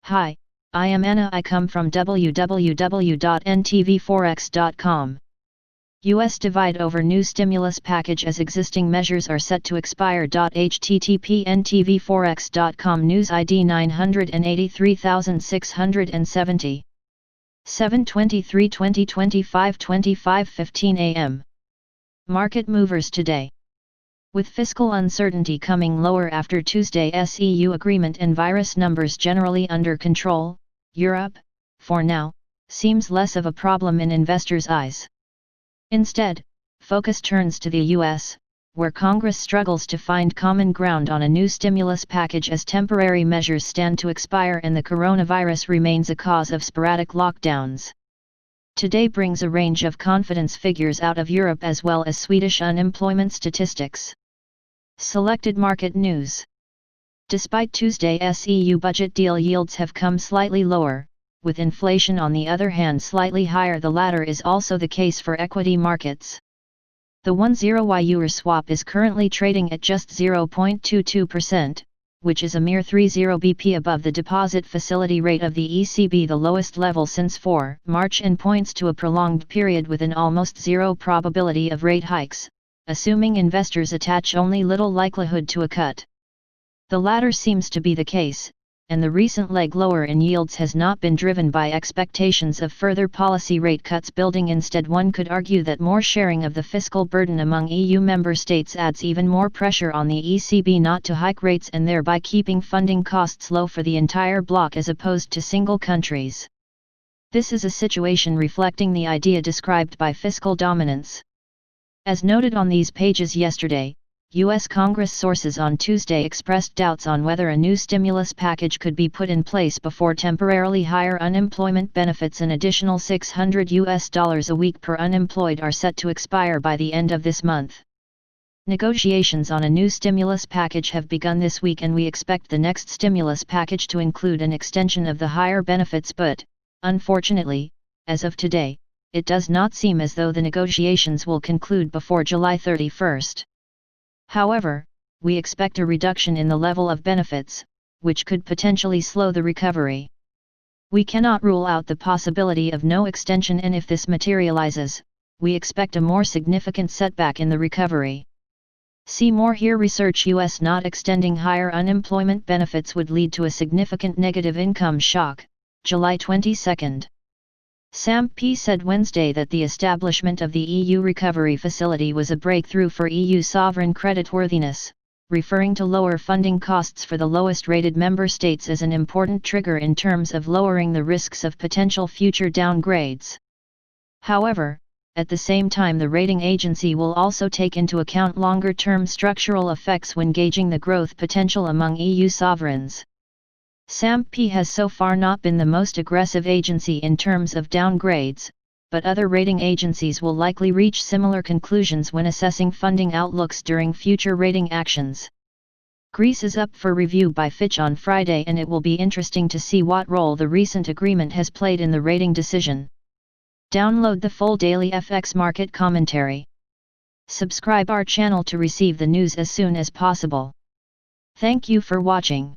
Hi, I am Anna. I come from www.ntvforex.com. US divide over new stimulus package as existing measures are set to expire. http ntvforex.com News ID 983670 7/23/2025 25:15 am. Market movers today. With fiscal uncertainty coming lower after Tuesday's EU agreement and virus numbers generally under control, Europe, for now, seems less of a problem in investors' eyes. Instead, focus turns to the US, where Congress struggles to find common ground on a new stimulus package as temporary measures stand to expire and the coronavirus remains a cause of sporadic lockdowns. Today brings a range of confidence figures out of Europe as well as Swedish unemployment statistics. Selected market news. Despite Tuesday's EU budget deal, yields have come slightly lower, with inflation on the other hand slightly higher. The latter is also the case for equity markets. The 10-year Euro swap is currently trading at just 0.22%, which is a mere 30 BP above the deposit facility rate of the ECB, the lowest level since March, and points to a prolonged period with an almost zero probability of rate hikes, assuming investors attach only little likelihood to a cut. The latter seems to be the case, and the recent leg lower in yields has not been driven by expectations of further policy rate cuts building. Instead, one could argue that more sharing of the fiscal burden among EU member states adds even more pressure on the ECB not to hike rates and thereby keeping funding costs low for the entire bloc as opposed to single countries. This is a situation reflecting the idea described by fiscal dominance. As noted on these pages yesterday, U.S. Congress sources on Tuesday expressed doubts on whether a new stimulus package could be put in place before temporarily higher unemployment benefits, an additional $600 a week per unemployed, are set to expire by the end of this month. Negotiations on a new stimulus package have begun this week, and we expect the next stimulus package to include an extension of the higher benefits, but, unfortunately, as of today, it does not seem as though the negotiations will conclude before July 31st. However, we expect a reduction in the level of benefits, which could potentially slow the recovery. We cannot rule out the possibility of no extension, and if this materializes, we expect a more significant setback in the recovery. See more here. Research: US not extending higher unemployment benefits would lead to a significant negative income shock, July 22. Sam P. said Wednesday that the establishment of the EU Recovery Facility was a breakthrough for EU sovereign creditworthiness, referring to lower funding costs for the lowest-rated member states as an important trigger in terms of lowering the risks of potential future downgrades. However, at the same time, the rating agency will also take into account longer-term structural effects when gauging the growth potential among EU sovereigns. Sam P. has so far not been the most aggressive agency in terms of downgrades, but other rating agencies will likely reach similar conclusions when assessing funding outlooks during future rating actions. Greece is up for review by Fitch on Friday, and it will be interesting to see what role the recent agreement has played in the rating decision. Download the full daily FX market commentary. Subscribe our channel to receive the news as soon as possible. Thank you for watching.